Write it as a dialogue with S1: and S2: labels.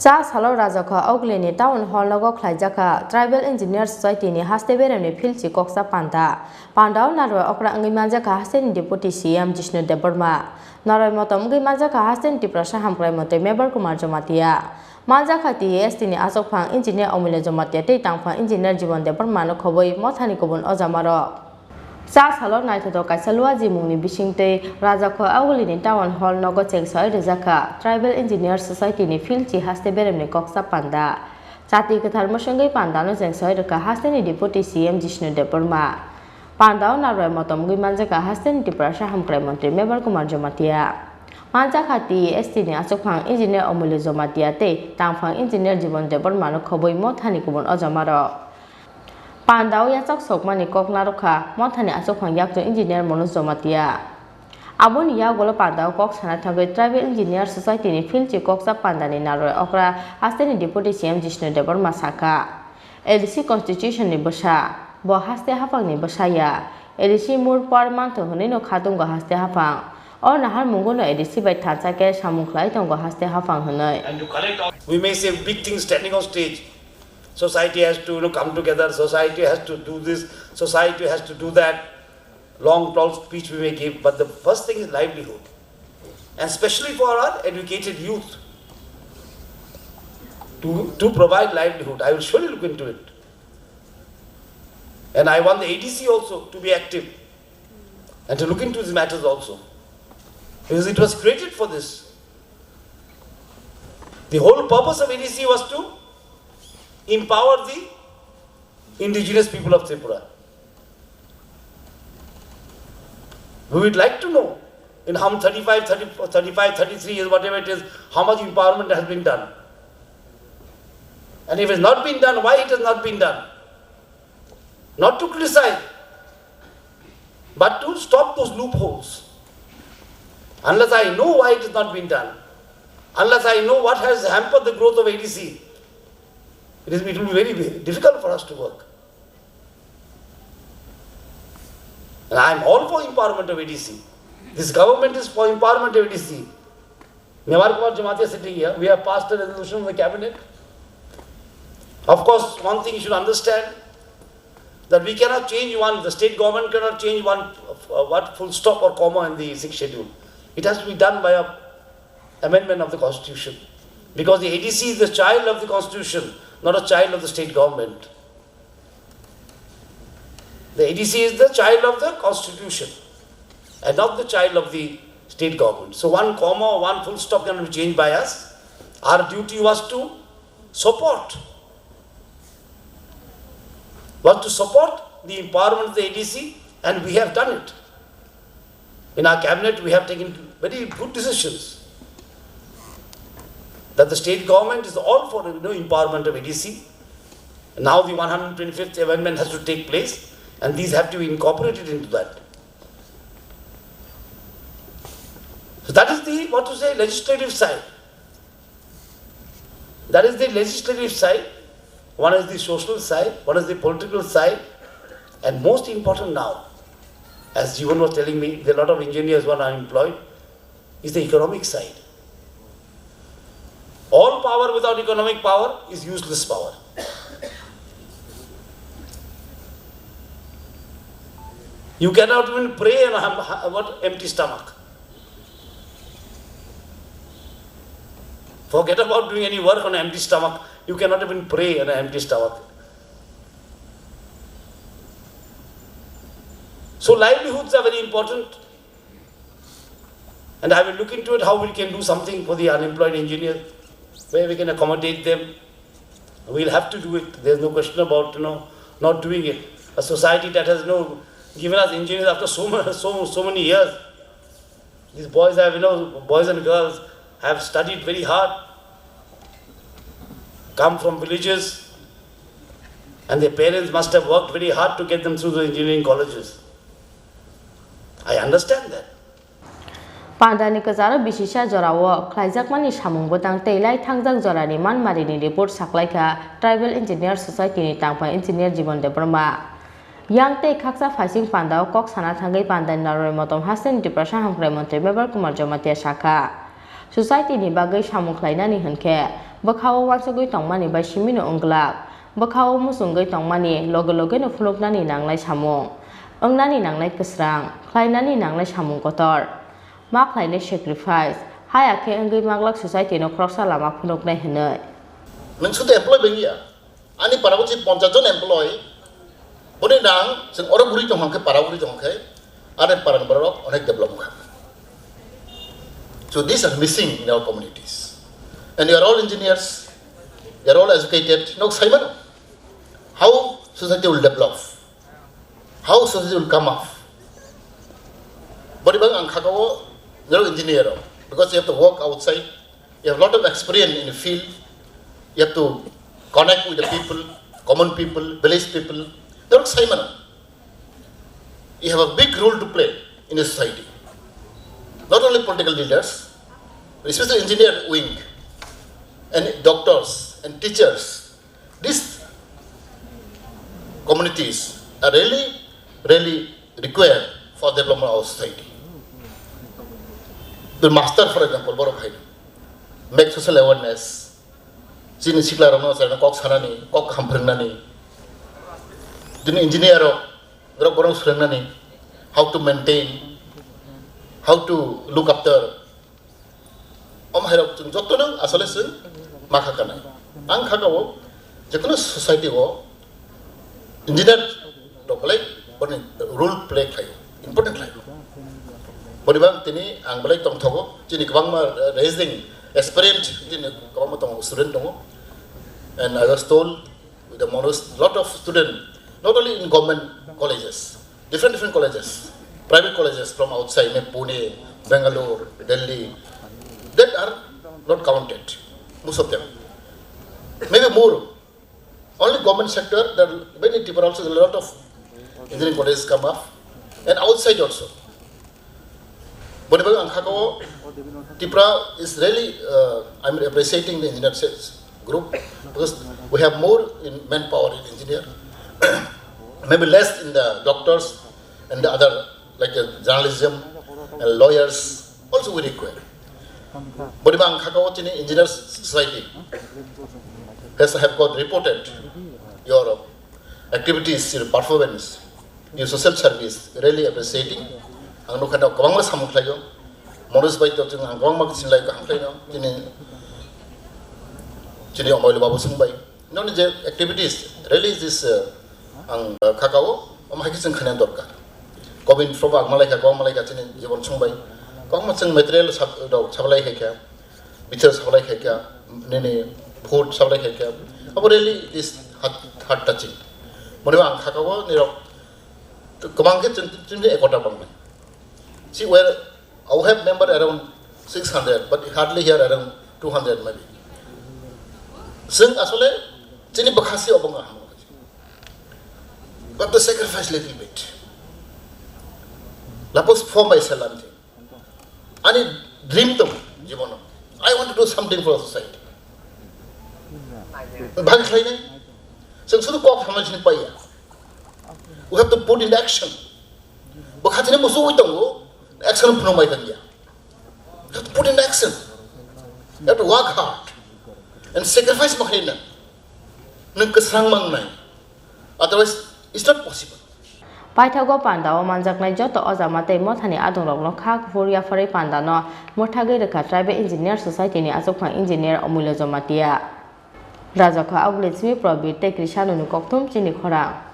S1: Chasalo Khlaijakha Auglini Town Hall Nogo Khlaijakha Tribal Engineer Society ni haste beremni Philchi Kokchab Panda Panda narwa okra angimajaka hasten deputy CM Jishnu Deborma Naroi motom ngimajaka hasten Tripura hamkrai mote member Kumar Jomatia Manjaka TST ni asokphang engineer Omile Jomatia te tangphang engineer Jibon Deborma no khoboi mothani kubun ojamaro Chasalo naithodo kaisalua jimungni bisingte Khlaijakha Auglini Town Hall Nogo Khlaijakha Tribal Engineer Society ni Philchi haste beremni Kokchab Panda Chati kathar mosangai Panda no Khlaijakha haste ni deputy CM Jishnu Deborma Panda naroi motom gimanjaka haste ni Tripura hamkrai montri member Kumar Jomatia Manjaka TST ni asokphang engineer Omile Jomatia te tangphang engineer Jibon Deborma no khoboi mothani kubun ojamaro Pandao yachok sokmani koknaroka mothani asokphang yakto engineer Monu Jomatia Aboni yagolo Pandao kok sana thagai Tribal Engineer Society ni Philchi Kokchab Panda ni naroi okra haste ni deputy CM Jishnu Deborma saka LDC constitution ni bosa bo haste hapang ni bosaya LDC mur parman to honi no khatung go haste hapang or nahar mungo no LDC bai thachake samukhlai tongo haste hapang honoi
S2: We may say big things standing on stage. Society has to come together, society has to do this, society has to do that. Long, tall speech we may give, but the first thing is livelihood. And especially for our educated youth, to provide livelihood. I will surely look into it. And I want the ADC also to be active and to look into these matters also. Because it was created for this. The whole purpose of ADC was to empower the indigenous people of Tripura. We would like to know in how 33 years, whatever it is, how much empowerment has been done. And if it has not been done, why it has not been done? Not to criticize, but to stop those loopholes. Unless I know why it has not been done, unless I know what has hampered the growth of ADC, it will be very difficult for us to work. And I am all for empowerment of ADC. This government is for empowerment of ADC. Member Kumar Jomatia sitting here, we have passed a resolution in the cabinet. Of course, one thing you should understand, that we cannot change one, the state government cannot change one full stop or comma in the 6th schedule. It has to be done by an amendment of the constitution. Because the ADC is the child of the constitution, not a child of the state government. The ADC is the child of the constitution and not the child of the state government. So one comma or one full stop cannot be changed by us. Our duty was to support the empowerment of the ADC, and we have done it. In our cabinet, we have taken very good decisions. That the state government is all for empowerment of ADC. Now the 125th amendment has to take place, and these have to be incorporated into that. So that is the, legislative side. That is the legislative side. One is the social side, one is the political side, and most important now, as Jivan was telling me, there are a lot of engineers who are unemployed, is the economic side. All power without economic power is useless power. You cannot even pray on empty stomach. Forget about doing any work on an empty stomach. You cannot even pray on an empty stomach. So livelihoods are very important. And I will look into it how we can do something for the unemployed engineers, where we can accommodate them. We'll have to do it. There's no question about not doing it. A society that has given us engineers after so many years. These boys have boys and girls have studied very hard, come from villages, and their parents must have worked very hard to get them through the engineering colleges. I understand that.
S1: Panda ni kazara bishisha jorawo Khlaijakha ni samung botang teilai thangjak jorani manmari ni report saklaika Tribal Engineer Society ni tangpa engineer Jibon Deborma yang te khaksa phasing Pandao kok sana thangai Panda naroi motom hasten Tripura hamkrai montri member Kumar Jomatia saka Society ni bagai samung khlainani honkhe bakhaw wansagoi tongmani bai simino onglak bakhaw musungoi tongmani loge no phuluknani nanglai samung ongnani nanglai kasrang khlainani nanglai samung kotor ma khlainai sacrifice hayake angoi maglak society no kroksa lama phunuknai hinai
S3: nang sudah employ bengi ya ani parabuci 50 jon employ bode nang sing ora buri tong hangke paraburi tong hangke ada parang barok onek develop muka so these are missing in our communities and you are all engineers you are all educated no simon how society will develop how society will come up bode bang ang khakawo you're engineer because you have to work outside you have a lot of experience in the field you have to connect with the people common people village people they're simon you have a big role to play in a society not only political leaders but especially engineer wing and doctors and teachers these communities are really required for development of our society the master for example borok hai make social awareness Chini sikla ramo sarana kok sarani kok hamprnani dini engineer ro borong surnani how to maintain how to look after om hairok chung jotto nang asole sing makha kana ang khakawo jekono society go engineer do play role play khai important khai boribang tini ang balai tong thogo chini kwang ma raising experience tini kwang ma tong student tongo and I was told with the lot of students not only in government colleges different colleges private colleges from outside Pune Bangalore Delhi that are not counted most of them maybe more only government sector there are many people also a lot of engineering colleges come up and outside also but Tripura is really I'm appreciating the engineer group because we have more in manpower in engineer maybe less in the doctors and the other like journalism and lawyers also we require but bang khakaw chini engineers society has have got reported your activities your performance your social service really appreciating ang no khana kwang ma samung khlayo monus bai to chung ang kwang ma sin lai ka ang khlaino chini omoil babu sung bai non je activities really this ang khakaw om haki chung khana dorkar covid from agmalai ka kwang malai ka chini jibon sung bai kwang ma chung material sablai kha bichar sablai kha nene food sablai kha abo really this heart touching mone ang khakaw ni rok kwang ke chung ekota bang see where I have member around 600 but hardly here around 200 maybe sing asole chini bakhasi obanga but the sacrifice little bit lapos for myself ani dream to jibono I want to do something for society bhag khlaine sing sudu kok hamajin paiya we have to put in action bakhati ne musu uitango action from my you have to put in action you have to work hard and sacrifice makhina nang kasrang mang nai otherwise it's not possible
S1: paithago panda o manjaknai joto ojamate mothani adongrok no kha furia fari panda no mothagai rekha tribal engineer society ni asokha engineer amulya jamatia rajaka auglet simi probit te krishanonu kokthum chini khorang